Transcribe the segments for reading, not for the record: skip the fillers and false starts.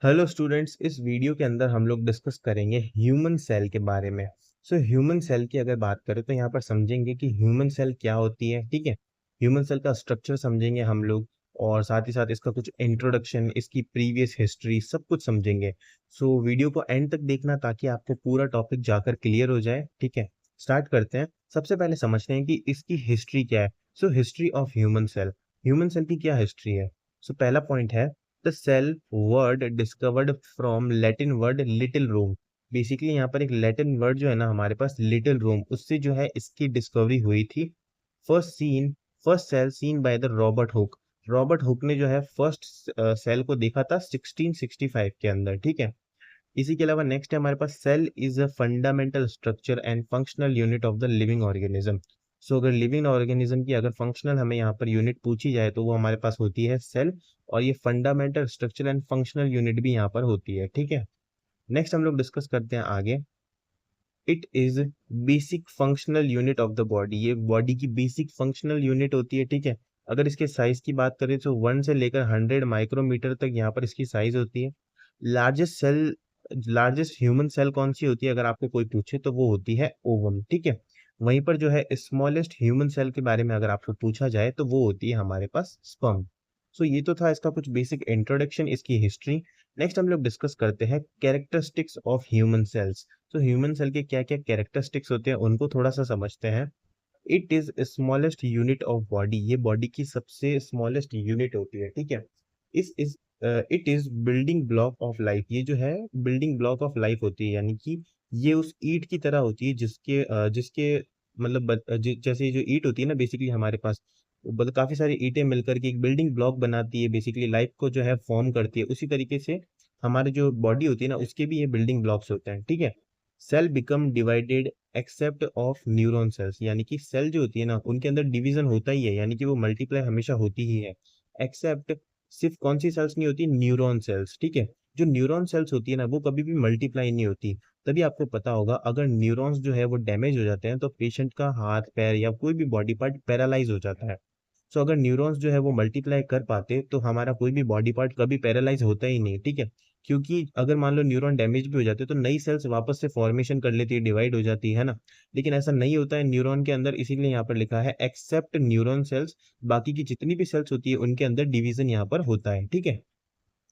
Hello students, इस video के अंदर हम लोग डिस्कस करेंगे ह्यूमन सेल के बारे में। ह्यूमन सेल की अगर बात करें तो यहाँ पर समझेंगे कि ह्यूमन सेल क्या होती है। ठीक है, ह्यूमन सेल का स्ट्रक्चर समझेंगे हम लोग, और साथ ही साथ इसका कुछ इंट्रोडक्शन, इसकी प्रीवियस हिस्ट्री, सब कुछ समझेंगे। वीडियो को एंड तक देखना ताकि आपको पूरा टॉपिक जाकर क्लियर हो जाए। ठीक है, स्टार्ट करते हैं। सबसे पहले समझते हैं कि इसकी हिस्ट्री क्या है। History of human cell, human cell की क्या हिस्ट्री है। पहला पॉइंट है the cell word discovered from Latin word little room. Basically यहाँ पर एक लैटिन वर्ड जो है ना हमारे पास, लिटिल रूम, उससे जो है इसकी डिस्कवरी हुई थी। First cell seen by the Robert Hooke. Robert Hooke ने जो है फर्स्ट सेल को देखा था 1665 के अंदर। ठीक है, इसी के अलावा नेक्स्ट है हमारे पास, cell is a fundamental structure and functional unit of the living organism. अगर लिविंग ऑर्गेनिज्म की अगर फंक्शनल हमें यहाँ पर यूनिट पूछी जाए तो वो हमारे पास होती है सेल, और ये fundamental structure and functional unit भी यहाँ पर होती है। ठीक है, नेक्स्ट हम लोग डिस्कस करते हैं आगे। It is basic functional unit of the body, ये बॉडी की बेसिक फंक्शनल यूनिट होती है। ठीक है, अगर इसके साइज की बात करें तो 1 से लेकर 100 माइक्रोमीटर तक यहाँ पर इसकी साइज होती है। लार्जेस्ट ह्यूमन सेल कौन सी होती है अगर आपको कोई पूछे तो वो होती है ओवम। ठीक है, वहीं पर जो है स्मॉलेस्ट ह्यूमन सेल के बारे में अगर आपको पूछा जाए तो वो होती है हमारे पास स्पर्म। ये तो था इसका कुछ बेसिक इंट्रोडक्शन, इसकी हिस्ट्री। नेक्स्ट हम लोग डिस्कस करते हैं characteristics of human cells. Human cell के क्या क्या कैरेक्टरिस्टिक्स होते हैं उनको थोड़ा सा समझते हैं। It is smallest unit of body, ये बॉडी की सबसे स्मॉलेस्ट यूनिट होती है। ठीक है, इस it is building block of life, ये जो है बिल्डिंग ब्लॉक ऑफ लाइफ होती है, यानी कि ये उस ईंट की तरह होती है जिसके मतलब जैसे ये जो ईंट होती है ना बेसिकली हमारे पास, मतलब काफी सारी ईंटें मिलकर के एक बिल्डिंग ब्लॉक बनाती है, बेसिकली लाइफ को जो है फॉर्म करती है। उसी तरीके से हमारी जो बॉडी होती है ना उसके भी ये बिल्डिंग ब्लॉक्स होते हैं। ठीक है, cell become divided except of neuron cells, यानी कि सेल जो होती है ना उनके अंदर डिवीजन होता ही है, यानी कि वो मल्टीप्लाई हमेशा होती ही है। एक्सेप्ट, सिर्फ कौन सी सेल्स नहीं होती, न्यूरॉन सेल्स। ठीक है, जो न्यूरॉन सेल्स होती है ना वो कभी भी मल्टीप्लाई नहीं होती। तभी आपको पता होगा अगर न्यूरॉन्स जो है वो डैमेज हो जाते हैं तो पेशेंट का हाथ पैर या कोई भी बॉडी पार्ट पैरालाइज हो जाता है। अगर न्यूरॉन्स जो है वो मल्टीप्लाई कर पाते तो हमारा कोई भी बॉडी पार्ट कभी पैरालाइज होता ही नहीं। ठीक है, क्योंकि अगर मान लो न्यूरॉन डैमेज भी हो जाते तो नई सेल्स वापस से फॉर्मेशन कर लेती है, डिवाइड हो जाती है ना। लेकिन ऐसा नहीं होता है न्यूरॉन के अंदर, इसीलिए यहाँ पर लिखा है एक्सेप्ट न्यूरॉन सेल्स। बाकी की जितनी भी सेल्स होती है उनके अंदर डिवीजन यहाँ पर होता है। ठीक है,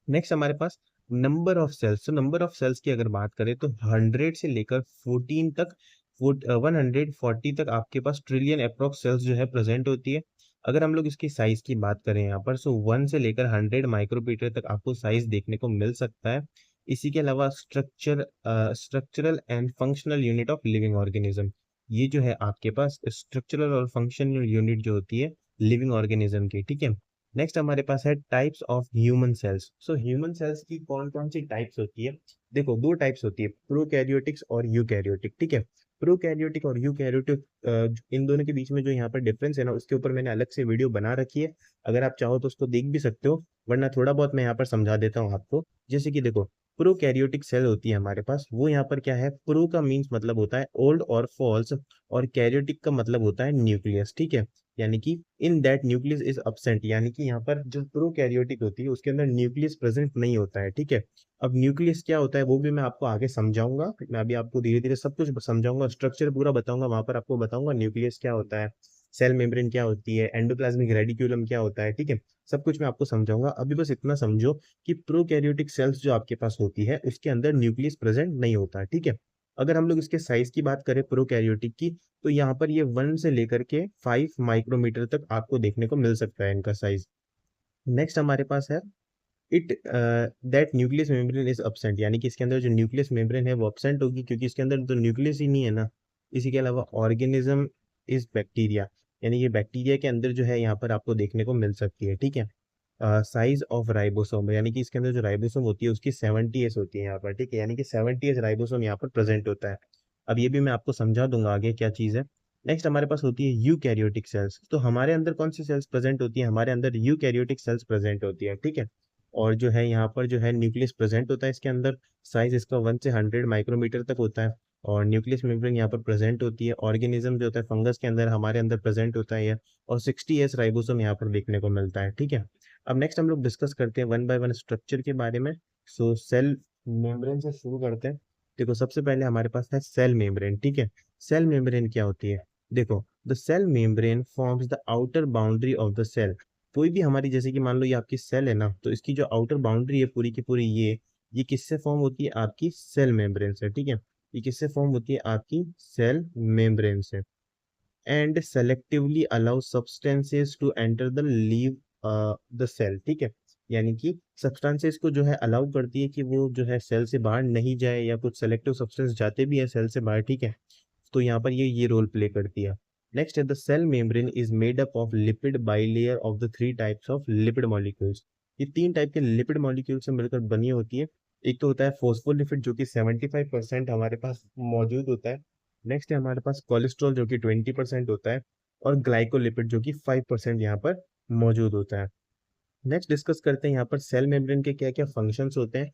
नेक्स्ट हमारे पास number of cells. Number of cells की अगर बात करें तो 100 से लेकर 14 तक, 140 तक आपके पास ट्रिलियन अप्रोक्स सेल्स जो है प्रेजेंट होती है। अगर हम लोग इसकी साइज की बात करें यहाँ पर, 1 से लेकर 100 माइक्रोमीटर तक आपको साइज देखने को मिल सकता है। इसी के अलावा structural and functional unit of living organism, ये जो है आपके पास स्ट्रक्चरल और फंक्शनल यूनिट जो होती है लिविंग ऑर्गेनिज्म की। ठीक है, नेक्स्ट हमारे पास है types of human cells. Human cells की कौन कौन सी टाइप्स होती है। देखो, दो टाइप्स होती है, प्रोकैरियोटिक्स और यूकैरियोटिक। ठीक है, प्रोकैरियोटिक और यूकैरियोटिक, इन दोनों के बीच में जो यहाँ पर डिफरेंस है ना उसके ऊपर मैंने अलग से वीडियो बना रखी है, अगर आप चाहो तो उसको देख भी सकते हो, वरना थोड़ा बहुत मैं यहाँ पर समझा देता हूँ आपको। जैसे कि देखो, प्रोकैरियोटिक सेल होती है हमारे पास, वो यहाँ पर क्या है, प्रो का मीन्स मतलब होता है ओल्ड और फॉल्स, और कैरियोटिक का मतलब होता है न्यूक्लियस। ठीक है, यानी कि in that nucleus is absent, यानी कि यहाँ पर जो प्रोकैरियोटिक होती है उसके अंदर न्यूक्लियस प्रेजेंट नहीं होता है। ठीक है, अब न्यूक्लियस क्या होता है वो भी मैं आपको आगे समझाऊंगा, मैं अभी आपको धीरे धीरे सब कुछ समझाऊंगा, स्ट्रक्चर पूरा बताऊंगा, वहां पर आपको बताऊंगा न्यूक्लियस क्या होता है, सेल मेम्ब्रेन क्या होती है, एंडोप्लाज्मिक रेडिक्यूलम क्या होता है। ठीक है, सब कुछ मैं आपको समझाऊंगा। अभी बस इतना समझो कि प्रोकैरियोटिक सेल्स जो आपके पास होती है उसके अंदर न्यूक्लियस प्रेजेंट नहीं होता है। ठीक है, अगर हम लोग इसके साइज की बात करें प्रोकैरियोटिक की, तो यहाँ पर ये 1 से लेकर के 5 माइक्रोमीटर तक आपको देखने को मिल सकता है इनका साइज। नेक्स्ट हमारे पास है it that nucleus membrane is absent, यानी कि इसके अंदर जो न्यूक्लियस मेम्ब्रेन है वो अब्सेंट होगी क्योंकि इसके अंदर तो न्यूक्लियस ही नहीं है ना। इसी के अलावा ऑर्गेनिज्म इज बैक्टीरिया, यानी ये बैक्टीरिया के अंदर जो है यहाँ पर आपको देखने को मिल सकती है। ठीक है, साइज ऑफ राइबोसोम, यानी कि इसके अंदर जो राइबोसोम होती है उसकी 70 एस होती है यहाँ पर। ठीक है, यानी कि 70 एस राइबोसोम यहाँ पर प्रेजेंट होता है। अब ये भी मैं आपको समझा दूंगा आगे क्या चीज़ है। नेक्स्ट हमारे पास होती है यूकैरियोटिक सेल्स। तो हमारे अंदर कौन सी सेल्स प्रेजेंट होती है, हमारे अंदर यूकैरियोटिक सेल्स प्रेजेंट होती है। ठीक है, और जो है यहाँ पर जो है न्यूक्लियस प्रेजेंट होता है इसके अंदर, साइज इसका 1 से 100 माइक्रोमीटर तक होता है, और न्यूक्लियस मेम्ब्रेन यहाँ पर प्रेजेंट होती है। ऑर्गेनिज्म जो होता है फंगस के अंदर हमारे अंदर प्रेजेंट होता है, और 60 एस राइबोसोम यहाँ पर देखने को मिलता है। ठीक है, अब नेक्स्ट हम लोग डिस्कस करते हैं वन बाय वन स्ट्रक्चर के बारे में। सो सेल मेम्ब्रेन से शुरू करते हैं। देखो सबसे पहले हमारे पास है सेल मेम्ब्रेन, ठीक है। सेल मेम्ब्रेन क्या होती है? देखो, the cell membrane forms the outer boundary of the cell. कोई भी हमारी, जैसे कि मान लो ये आपकी सेल है ना, तो इसकी जो आउटर बाउंड्री है पूरी की पूरी, ये किससे फॉर्म होती है? आपकी सेल मेम्ब्रेन से, ठीक है। ये किससे फॉर्म होती है? आपकी सेल मेम्ब्रेन से। And selectively allow substances to enter the leave the cell, ठीक है। यानी कि सब्सटेंसेस को जो है अलाउ करती है कि वो जो है सेल से बाहर नहीं जाए, या कुछ सेलेक्टिव सब्सटेंस जाते भी है सेल से बाहर, ठीक है। तो यहाँ पर ये रोल प्ले करती है। नेक्स्ट है the cell membrane is made up of lipid bilayer of the three types of lipid molecules. ये तीन टाइप के लिपिड मॉलिक्यूल से मिलकर बनी होती है। एक तो होता है फॉस्फोलिपिड जो कि 75% हमारे पास मौजूद होता है। नेक्स्ट है हमारे पास कोलेस्ट्रॉल जो कि 20% होता है। और ग्लाइकोलिपिड जो कि 5% यहाँ पर मौजूद होता है। नेक्स्ट डिस्कस करते हैं यहाँ पर सेल मेम्ब्रेन के क्या क्या फंक्शंस होते हैं।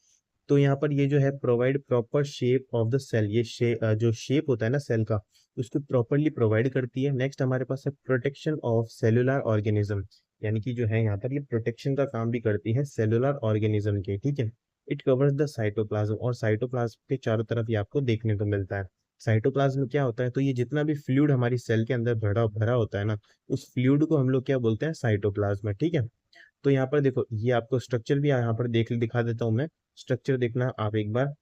तो यहाँ पर ये जो है provide proper shape of the cell, ये जो शेप होता है ना सेल का, उसको प्रॉपरली प्रोवाइड करती है। नेक्स्ट हमारे पास है प्रोटेक्शन ऑफ सेलुलर ऑर्गेनिज्म, यानी कि जो है यहाँ पर ये प्रोटेक्शन का काम भी करती है सेलुलर ऑर्गेनिज्म के, ठीक है। इट कवर्स द साइटोप्लाज्म, और साइटोप्लाज्म के चारों तरफ ये आपको देखने को मिलता है। साइटोप्लाज्म में क्या होता है? तो ये जितना भी फ्लूइड हमारी सेल के अंदर भरा भरा होता है ना, उस फ्लूइड को हम लोग क्या बोलते हैं? साइटोप्लाज्म, ठीक है। तो यहाँ पर देखो, ये आपको स्ट्रक्चर भी यहाँ पर दिखा देता हूँ मैं। स्ट्रक्चर देखना आप एक बार।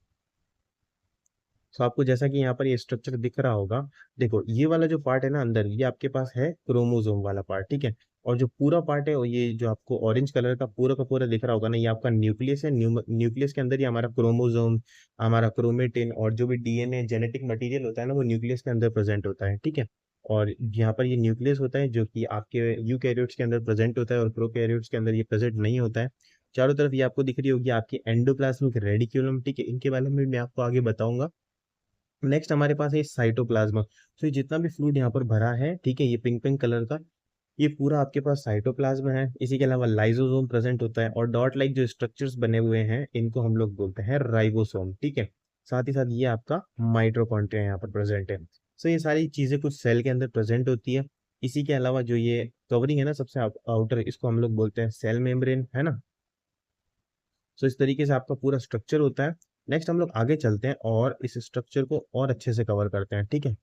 तो आपको जैसा कि यहाँ पर ये स्ट्रक्चर दिख रहा होगा, देखो ये वाला जो पार्ट है ना अंदर, ये आपके पास है क्रोमोसोम वाला पार्ट, ठीक है। और जो पूरा पार्ट है, और ये जो आपको ऑरेंज कलर का पूरा दिख रहा होगा ना, ये आपका न्यूक्लियस है। न्यूक्लियस के अंदर ही हमारा क्रोमोसोम, हमारा क्रोमेटिन, और जो भी डीएनए जेनेटिक मटेरियल होता है ना, वो न्यूक्लियस के अंदर प्रेजेंट होता है, ठीक है। और यहाँ पर ये न्यूक्लियस होता है जो कि आपके यूकैरियोट्स के अंदर प्रेजेंट होता है, और प्रोकैरियोट्स के अंदर ये प्रेजेंट नहीं होता है। चारों तरफ ये आपको दिख रही होगी आपकी एंडोप्लाज्मिक रेडिक्यूलम, ठीक है। इनके बारे में मैं आपको आगे बताऊंगा। नेक्स्ट हमारे पास है साइटोप्लाज्मा। तो ये जितना भी फ्लूइड यहाँ पर भरा है, ठीक है, ये पिंक पिंक कलर का, ये पूरा आपके पास साइटोप्लाज्म है। इसी के अलावा लाइसोसोम प्रेजेंट होता है, और डॉट लाइक जो स्ट्रक्चर्स बने हुए हैं, इनको हम लोग बोलते हैं राइबोसोम, ठीक है। साथ ही साथ ये आपका माइटोकॉन्ड्रिया यहाँ पर प्रेजेंट है। सो ये सारी चीजें कुछ सेल के अंदर प्रेजेंट होती है। इसी के अलावा जो ये कवरिंग है ना सबसे आउटर, इसको हम लोग बोलते हैं सेल मेम्ब्रेन, है ना। सो इस तरीके से आपका पूरा स्ट्रक्चर होता है। नेक्स्ट हम लोग आगे चलते हैं और इस स्ट्रक्चर को और अच्छे से कवर करते हैं, ठीक है।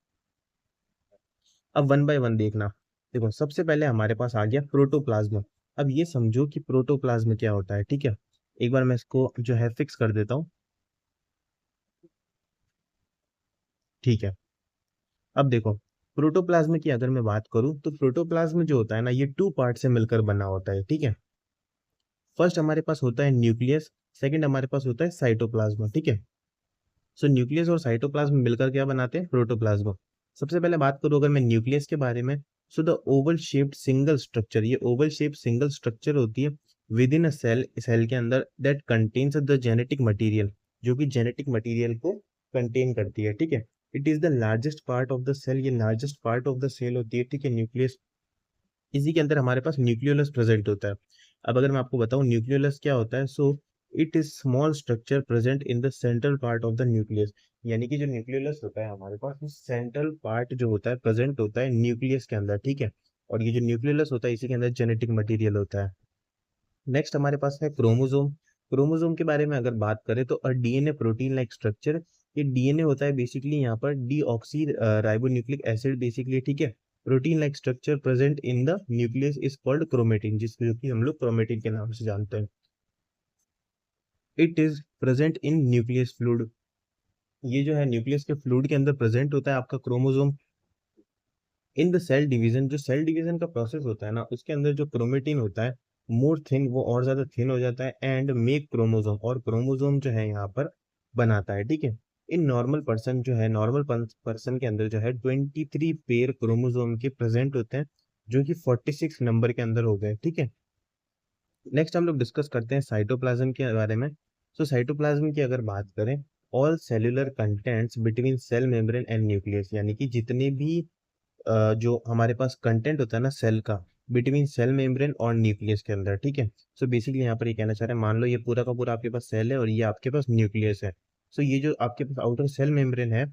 अब वन बाय वन देखना। देखो सबसे पहले हमारे पास आ गया प्रोटोप्लाज्म। अब ये समझो कि प्रोटोप्लाज्म क्या होता है, ठीक है। एक बार मैं इसको जो है फिक्स कर देता हूँ, ठीक है। अब देखो, प्रोटोप्लाज्म की अगर मैं बात करूँ, तो प्रोटोप्लाज्म जो होता है ना, ये टू पार्ट से मिलकर बना होता है, ठीक है। फर्स्ट हमारे पास होता है न्यूक्लियस, सेकंड हमारे पास होता है साइटोप्लाज्म, ठीक है। सो न्यूक्लियस और साइटोप्लाज्म मिलकर क्या बनाते हैं? प्रोटोप्लाज्म। सबसे पहले बात करूं अगर मैं न्यूक्लियस के बारे में, so the oval shaped single structure, ये ओवल शेप सिंगल स्ट्रक्चर होती है within a cell, cell के अंदर, that contains the genetic material, जो कि जेनेटिक मटेरियल को कंटेन करती है, ठीक है। It is the largest part of the cell, ये largest part of the cell होती है, ठीक है, न्यूक्लियस। इसी के अंदर हमारे पास न्यूक्लियोलस प्रेजेंट होता है। अब अगर मैं आपको बताऊं न्यूक्लियोलस क्या होता है, so it is small structure present in the central part of the nucleus. यानी कि जो न्यूक्लियोलस होता है हमारे पास, सेंट्रल पार्ट जो होता है प्रेजेंट होता है न्यूक्लियस के अंदर, ठीक है। और ये जो न्यूक्लियोलस होता है, इसी के अंदर जेनेटिक मटेरियल होता है। नेक्स्ट हमारे पास है क्रोमोसोम। क्रोमोसोम के बारे में अगर बात करें, तो डीएनए प्रोटीन लाइक स्ट्रक्चर, ये डीएनए होता है बेसिकली यहाँ पर डीऑक्सी राइबोन्यूक्लिक एसिड बेसिकली, ठीक है। Protein like structure present in the nucleus is called chromatin, जिसको जो कि हम लोग क्रोमेटिन के नाम से जानते हैं। It is present in nucleus fluid, ये जो है न्यूक्लियस के फ्लूइड के अंदर प्रेजेंट होता है आपका chromosome. In the cell division, जो सेल डिवीजन का प्रोसेस होता है ना, उसके अंदर जो क्रोमेटिन होता है मोर थिन, वो और ज्यादा थिन हो जाता है, एंड मेक क्रोमोसोम, और क्रोमोसोम जो है यहाँ पर बनाता है, ठीक है। इन नॉर्मल पर्सन जो है, नॉर्मल पर्सन के अंदर जो है 23 पेयर क्रोमोसोम के प्रेजेंट होते हैं, जो कि 46 नंबर के अंदर हो गए, ठीक है। नेक्स्ट हम लोग डिस्कस करते हैं साइटोप्लाज्म के बारे में। सो साइटोप्लाज्म की अगर बात करें, all cellular contents between cell membrane and nucleus, यानी कि जितने भी जो हमारे पास कंटेंट होता है ना सेल का, बिटवीन सेल मेम्ब्रेन और न्यूक्लियस के अंदर, ठीक है। सो बेसिकली यहाँ पर ये कहना चाह रहे हैं, मान लो ये पूरा का पूरा आपके पास सेल है, और ये आपके पास न्यूक्लियस है। सो ये जो आपके पास आउटर सेल मेम्ब्रेन है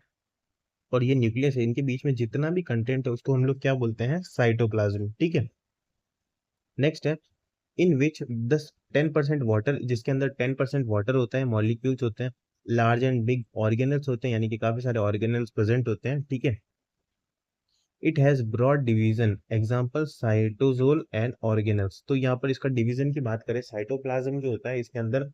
और ये न्यूक्लियस है, इनके बीच में जितना भी कंटेंट है उसको हम लोग क्या बोलते हैं? साइटोप्लाज्म, ठीक है। नेक्स्ट है इन विच द 10% वाटर, जिसके अंदर 10% वाटर होता है, मॉलिक्यूल्स होते हैं, लार्ज एंड बिग ऑर्गेनल्स होते हैं, यानी कि काफी सारे ऑर्गेनल्स प्रेजेंट होते हैं, ठीक है। It has broad division, example cytosol and organelles. तो यहाँ पर इसका डिवीजन की बात करें, साइटोप्लाज्म जो होता है इसके अंदर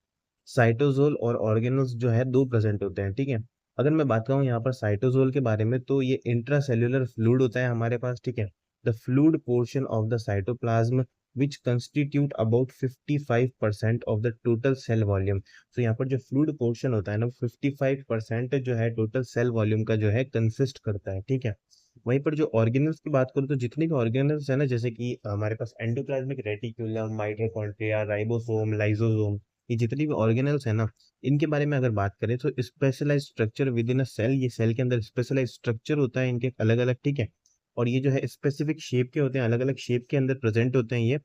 साइटोजोल और ऑर्गेनल्स जो है दो प्रेजेंट होते हैं, ठीक है। अगर मैं बात करूँ यहाँ पर साइटोजोल के बारे में, तो ये इंट्रासेल्युलर फ्लूइड होता है हमारे पास, ठीक है। The fluid portion of the cytoplasm which constitute about 55% of the total sale volume. तो यहाँ पर जो फ्लूइड पोर्शन होता है ना, 55% जो है टोटल सेल वॉल्यूम का जो है कंसिस्ट करता है, ठीक है। वहीं पर जो ऑर्गेनल्स की बात करूँ, तो जितने भी ऑर्गेनल्स है ना, जैसे कि हमारे पास endoplasmic reticulum, mitochondria, ribosome, lysosome, ये जितनी भी ऑर्गेनल्स है ना, इनके बारे में अगर बात करें तो specialised structure within a cell, ये सेल के अंदर स्पेशलाइज्ड स्ट्रक्चर होता है इनके अलग अलग, ठीक है। और ये जो है स्पेसिफिक शेप के होते हैं, अलग अलग शेप के अंदर प्रेजेंट होते हैं ये,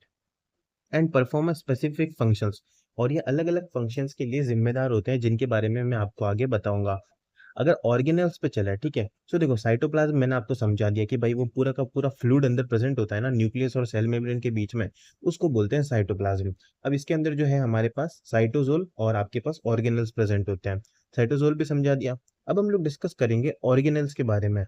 एंड परफॉर्म स्पेसिफिक फंक्शंस, और ये अलग अलग फंक्शंस के लिए जिम्मेदार होते हैं, जिनके बारे में मैं आपको आगे बताऊंगा। अगर ऑर्गेनल्स पे चला है, ठीक है। सो देखो, साइटोप्लाज्म मैंने आपको समझा दिया कि भाई वो पूरा का पूरा फ्लूइड अंदर प्रेजेंट होता है ना, न्यूक्लियस और सेल मेम्ब्रेन के बीच में, उसको बोलते हैं साइटोप्लाज्म। अब इसके अंदर जो है हमारे पास साइटोजोल और आपके पास ऑर्गेनल्स प्रेजेंट होते हैं। साइटोजोल भी समझा दिया। अब हम लोग डिस्कस करेंगे ऑर्गेनल्स के बारे में।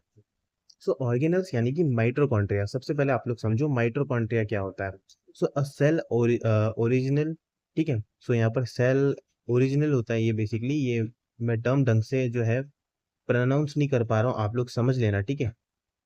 सो ऑर्गेनल्स यानी कि माइटोकॉन्ड्रिया। सबसे पहले आप लोग समझो माइटोकॉन्ड्रिया क्या होता है। सो अ सेल ओरिजिनल, ठीक है। सो यहाँ पर सेल ओरिजिनल होता है, ये बेसिकली ये मैं टर्म ढंग से जो है प्रोनाउंस नहीं कर पा रहा हूँ, आप लोग समझ लेना, ठीक है।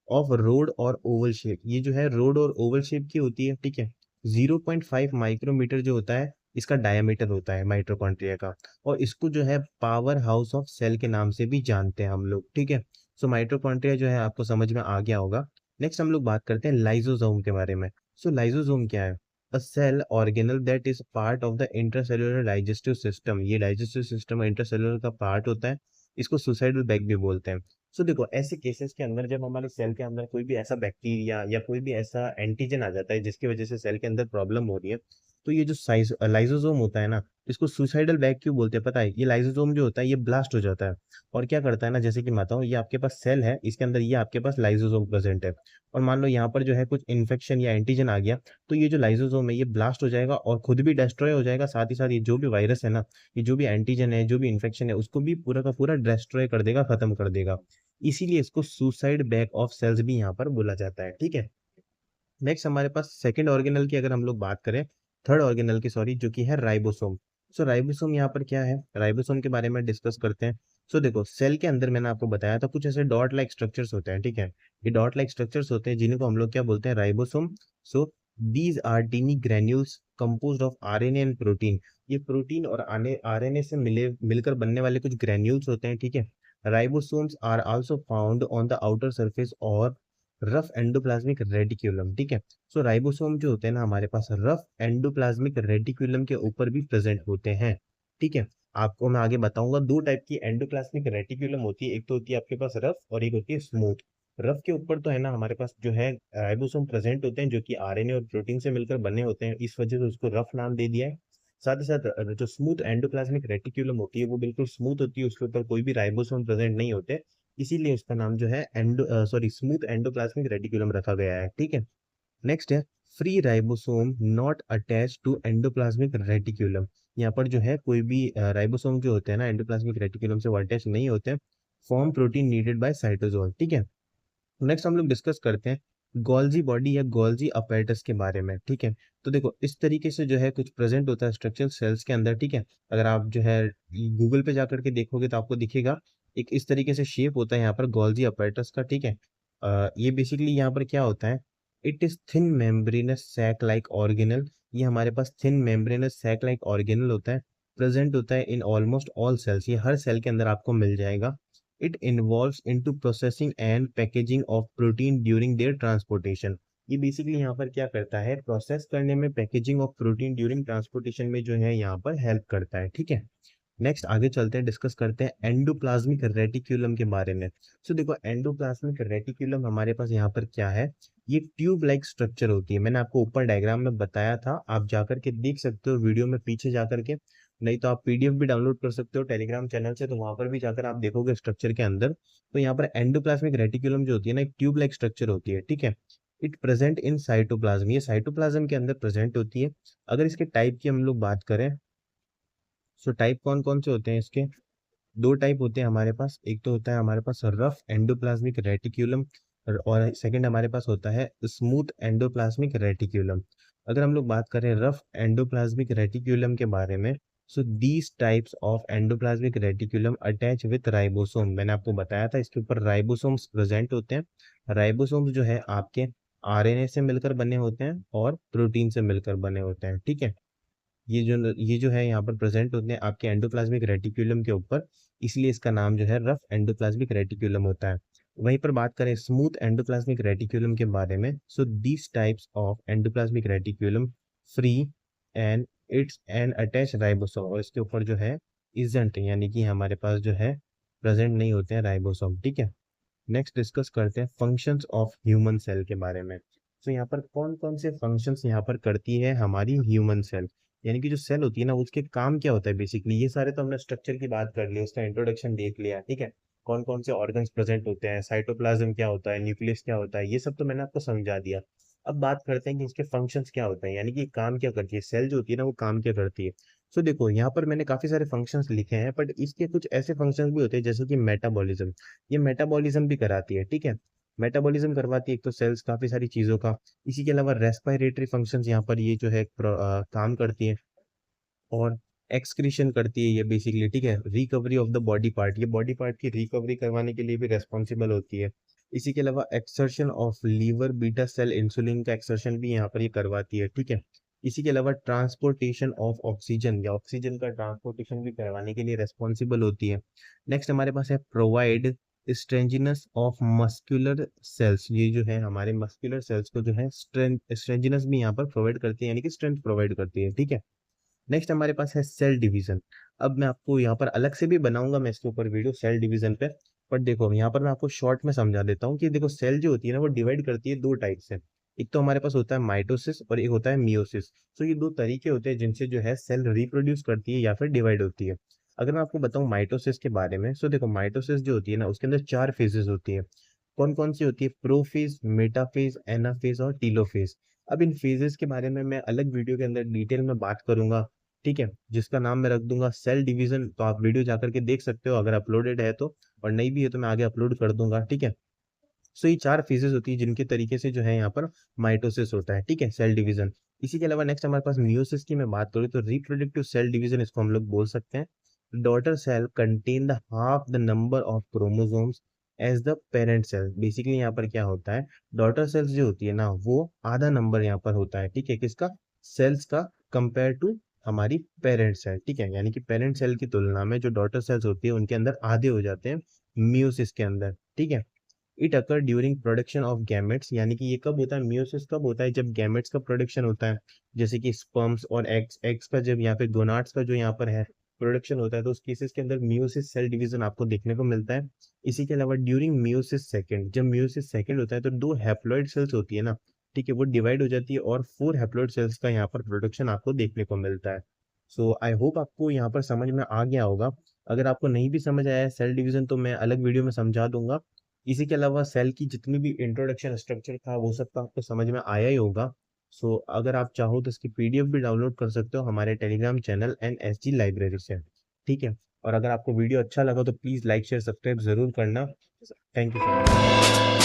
ऑफ रोड और ओवल शेप, ये जो है रोड और ओवल शेप की होती है, ठीक है। 0.5 माइक्रोमीटर जो होता है इसका डायमीटर होता है माइटोकॉन्ड्रिया का, और इसको जो है पावर हाउस ऑफ सेल के नाम से भी जानते हैं हम लोग, ठीक है। सो माइटोकॉन्ड्रिया जो है आपको समझ में आ गया होगा। नेक्स्ट हम लोग बात करते हैं लाइसोसोम के बारे में। सो लाइसोसोम क्या है? A cell organelle that is part of the intracellular digestive system. ये डाइजेस्टिव सिस्टम इंट्रासेल्युलर का पार्ट होता है, इसको सुसाइडल बैग भी बोलते हैं। सो देखो, ऐसे केसेस के अंदर जब हमारे सेल के अंदर कोई भी ऐसा बैक्टीरिया या कोई भी ऐसा एंटीजन आ जाता है जिसकी वजह से सेल के अंदर प्रॉब्लम हो रही है, तो ये जो साइज लाइसोसोम होता है ना, इसको सुसाइडल बैग क्यों बोलते हैं पता है? ये लाइसोसोम जो होता है ये ब्लास्ट हो जाता है, और क्या करता है ना, जैसे कि मैं बताऊँ, ये आपके पास सेल है, इसके अंदर ये आपके पास लाइसोसोम प्रेजेंट है, और मान लो यहाँ पर जो है कुछ इन्फेक्शन या एंटीजन आ गया, तो ये जो लाइसोसोम है ये ब्लास्ट हो जाएगा और खुद भी डिस्ट्रॉय हो जाएगा, साथ ही साथ ये जो भी वायरस है ना, ये जो भी एंटीजन है, जो भी इन्फेक्शन है, उसको भी पूरा का पूरा डिस्ट्रॉय कर देगा, खत्म कर देगा। इसीलिए इसको सुसाइड बैग ऑफ सेल्स भी यहाँ पर बोला जाता है, ठीक है। नेक्स्ट हमारे पास सेकंड ऑर्गेनल की अगर हम लोग बात करें, थर्ड ऑर्गेनल की सॉरी, जो कि है राइबोसोम। सो राइबोसोम यहाँ पर क्या है, राइबोसोम के बारे में डिस्कस करते हैं। सो देखो, सेल के अंदर मैंने आपको बताया था कुछ ऐसे डॉट लाइक स्ट्रक्चर्स होते हैं, ठीक है। ये डॉट लाइक स्ट्रक्चर्स होते हैं जिन्हें को हम लोग क्या बोलते हैं, ribosome. So these are tiny granules composed of RNA and protein. ये प्रोटीन और आरएनए से मिलकर बनने वाले कुछ ग्रेन्यूल्स होते हैं, ठीक है। Ribosomes are also found on the outer surface और रफ एंडोप्लाज्मिक रेटिक्यूलम, ठीक है। सो राइबोसोम जो होते हैं ना हमारे पास रफ एंडोप्लाज्मिक रेटिक्यूलम के ऊपर भी प्रेजेंट होते हैं, ठीक है। आपको मैं आगे बताऊंगा, दो टाइप की एंडोप्लाज्मिक रेटिक्यूलम होती है, एक तो होती है आपके पास रफ और एक होती है स्मूथ। रफ के ऊपर तो है ना हमारे पास जो है राइबोसोम प्रेजेंट होते हैं, जो कि आरएनए और प्रोटीन से मिलकर बने होते हैं, इस वजह से उसको रफ नाम दे दिया है। साथ ही साथ जो स्मूथ एंडोप्लाज्मिक रेटिक्यूलम होती है वो बिल्कुल स्मूथ होती है, उसके ऊपर कोई भी राइबोसोम प्रेजेंट नहीं होते, इसीलिए उसका नाम जो है स्मूथ एंडोप्लाज्मिक रेटिकुलम रखा गया है, ठीक है। नेक्स्ट है free ribosome not attach to endoplasmic reticulum. यहाँ पर जो है कोई भी राइबोसोम जो होते हैं ना एंडोप्लाज्मिक रेटिकुलम से वो अटैच नहीं होते, form protein needed bye cytosol, ठीक है। नेक्स्ट हम लोग डिस्कस करते हैं गोल्जी बॉडी या गोल्जी अपैरेटस के बारे में, ठीक है। तो देखो, इस तरीके से जो है कुछ प्रेजेंट होता है स्ट्रक्चर सेल्स के अंदर, ठीक है। अगर आप जो है गूगल पे जाकर के देखोगे तो आपको दिखेगा, एक इस तरीके से शेप होता है यहाँ पर गोल्जी अपैरेटस का, ठीक है। ये बेसिकली यहाँ पर क्या होता है, it is thin membranous sac like organelle. ये हमारे पास thin membranous sac like organelle होता है, प्रेजेंट होता है इन ऑलमोस्ट ऑल सेल्स, ये हर सेल के अंदर आपको मिल जाएगा। It involves into processing and packaging of protein during their transportation। ये बेसिकली यहाँ पर क्या करता है, प्रोसेस करने में, packaging of protein during transportation में जो है यहाँ पर हेल्प करता है, ठीक है। नेक्स्ट आगे चलते हैं, डिस्कस करते हैं एंडोप्लाज्मिक रेटिक्यूलम के बारे में। सो देखो, एंडोप्लाज्मिक रेटिक्यूलम हमारे पास यहाँ पर क्या है, ये ट्यूब लाइक स्ट्रक्चर होती है, मैंने आपको ऊपर डायग्राम में बताया था, आप जाकर के देख सकते हो वीडियो में पीछे जाकर के, नहीं तो आप पीडीएफ भी डाउनलोड कर सकते हो टेलीग्राम चैनल से, तो वहां पर भी जाकर आप देखोगे स्ट्रक्चर के अंदर। तो यहाँ पर एंडोप्लाज्मिक रेटिक्यूलम जो होती है ना, एक ट्यूब लाइक स्ट्रक्चर होती है, ठीक है। इट प्रेजेंट इन साइटोप्लाज्म, ये साइटोप्लाज्म के अंदर प्रेजेंट होती है। अगर इसके टाइप की हम लोग बात करें, सो टाइप कौन कौन से होते हैं इसके, दो टाइप होते हैं हमारे पास। एक तो होता है हमारे पास रफ एंडोप्लाज्मिक रेटिक्यूलम, और सेकंड हमारे पास होता है स्मूथ एंडोप्लाज्मिक रेटिक्यूलम। अगर हम लोग बात करें रफ एंडोप्लाज्मिक रेटिक्यूलम के बारे में, so these types of endoplasmic reticulum attach with ribosome, मैंने आपको बताया था इसके ऊपर राइबोसोम्स प्रेजेंट होते हैं। राइबोसोम्स जो है आपके आरएनए से मिलकर बने होते हैं और प्रोटीन से मिलकर बने होते हैं, ठीक है। ये जो है यहाँ पर प्रेजेंट होते हैं आपके एंडोप्लाज्मिक रेटिक्यूलम के ऊपर, इसलिए इसका नाम जो है रफ एंडोप्लाज्मिक रेटिक्यूलम होता है। वहीं पर बात करें स्मूथ एंडोप्लाज्मिक रेटिक्यूलम के बारे में, so these types of endoplasmic reticulum free and it's an attach ribosome, और इसके ऊपर जो है इजेंट यानी कि हमारे पास जो है प्रेजेंट नहीं होते हैं राइबोसोम, ठीक है। नेक्स्ट डिस्कस करते हैं फंक्शंस ऑफ ह्यूमन सेल के बारे में। तो यहाँ पर कौन कौन से फंक्शंस यहाँ पर करती है हमारी ह्यूमन सेल, यानी कि जो सेल होती है ना उसके काम क्या होता है बेसिकली। ये सारे तो हमने स्ट्रक्चर की बात कर ली, उसका इंट्रोडक्शन देख लिया, ठीक है। कौन कौन से ऑर्गन्स प्रेजेंट होते हैं, साइटोप्लाज्म क्या होता है, न्यूक्लियस क्या होता है, ये सब तो मैंने आपको समझा दिया। अब बात करते हैं कि इसके फंक्शंस क्या होते हैं, यानी कि काम क्या करती है सेल जो होती है ना, वो काम क्या करती है। सो देखो यहाँ पर मैंने काफी सारे फंक्शंस लिखे हैं, बट इसके कुछ ऐसे फंक्शंस भी होते हैं जैसे कि मेटाबॉलिज्म, ये मेटाबॉलिज्म भी कराती है, ठीक है। मेटाबॉलिज्म करवाती है एक तो सेल्स काफी सारी चीजों का। इसी के अलावा रेस्पिरेटरी फंक्शंस यहाँ पर ये जो है काम करती है, और एक्सक्रीशन करती है ये बेसिकली, ठीक है। Recovery of the body part, ये बॉडी पार्ट की रिकवरी करवाने के लिए भी रेस्पॉन्सिबल होती है। इसी के अलावा exertion of liver beta cell insulin का एक्सर्शन भी यहाँ पर ये करवाती है, ठीक है। इसी के अलावा ट्रांसपोर्टेशन ऑफ ऑक्सीजन, या ऑक्सीजन का ट्रांसपोर्टेशन भी करवाने के लिए रेस्पॉन्सिबल होती है। नेक्स्ट हमारे पास है प्रोवाइड स्ट्रेंजिनस ऑफ मस्कुलर सेल्स, ये जो है हमारे मस्कुलर सेल्स को जो है स्ट्रेंथ स्ट्रेंजिनस भी यहाँ पर प्रोवाइड करती है, यानी कि स्ट्रेंथ प्रोवाइड करती है, ठीक है। नेक्स्ट हमारे पास है सेल डिवीजन। अब मैं आपको यहाँ पर अलग से भी बनाऊंगा मैं इसके ऊपर वीडियो सेल डिवीजन पे, पर देखो यहाँ पर मैं आपको शॉर्ट में समझा देता हूँ कि देखो सेल जो होती है ना वो डिवाइड करती है दो टाइप से। एक तो हमारे पास होता है माइटोसिस और एक होता है मियोसिस। तो ये दो तरीके होते हैं जिनसे जो है सेल रिप्रोड्यूस करती है या फिर डिवाइड होती है। अगर मैं आपको बताऊं माइटोसिस के बारे में, तो देखो माइटोसिस जो होती है ना उसके अंदर चार फेजेस होती है। कौन कौन सी होती है, प्रोफेज, मेटाफेज, एनाफेज और टीलोफेज। अब इन फेजेस के बारे में मैं अलग वीडियो के अंदर डिटेल में बात करूंगा, ठीक है, जिसका नाम मैं रख दूंगा सेल डिवीजन। तो आप वीडियो जाकर के देख सकते हो अगर अपलोडेड है तो, और नहीं भी है तो मैं आगे अपलोड कर दूंगा, ठीक है। सो ये चार फेजेस होती है जिनके तरीके से जो है यहाँ पर माइटोसिस होता है, ठीक है, सेल डिवीजन। इसी के अलावा नेक्स्ट हमारे पास मियोसिस की मैं बात करूँ तो रिप्रोडक्टिव सेल डिवीजन इसको हम लोग बोल सकते हैं। Daughter cell contain the half the number of chromosomes as the parent cell. Basically यहाँ पर क्या होता है, डॉटर सेल्स जो होती है ना वो आधा नंबर यहाँ पर होता है, ठीक है, किसका, सेल्स का, कंपेयर टू हमारी पेरेंट सेल, ठीक है। यानी कि पेरेंट सेल की तुलना में जो डॉटर सेल्स होती है उनके अंदर आधे हो जाते हैं मियोसिस के अंदर, ठीक है। It occur during production of gametes, यानी कि ये कब होता है, मियोसिस कब होता है, जब गैमेट्स का प्रोडक्शन होता है, जैसे कि स्पर्म्स और एग्स, एग्स का जब यहाँ पे गोनाड्स का जो यहाँ पर है प्रोडक्शन होता है, तो उस केसेस के अंदर मियोसिस सेल डिवीजन आपको देखने को मिलता है। इसी के अलावा ड्यूरिंग मियोसिस सेकंड, जब मियोसिस सेकंड होता है तो दो हैप्लॉइड सेल्स होती है ना, ठीक है, वो डिवाइड हो जाती है और फोर हैप्लॉइड सेल्स का यहाँ पर प्रोडक्शन आपको देखने को मिलता है। सो आई होप आपको यहाँ पर समझ में आ गया होगा। अगर आपको नहीं भी समझ आया है सेल डिवीजन तो मैं अलग वीडियो में समझा दूंगा। इसी के अलावा सेल की जितनी भी इंट्रोडक्शन स्ट्रक्चर था वो सब तो आपको समझ में आया ही होगा। सो अगर आप चाहो तो इसकी पीडीएफ भी डाउनलोड कर सकते हो हमारे टेलीग्राम चैनल NSG लाइब्रेरी से, ठीक है। और अगर आपको वीडियो अच्छा लगा तो प्लीज़ लाइक शेयर सब्सक्राइब जरूर करना। Thank you so much.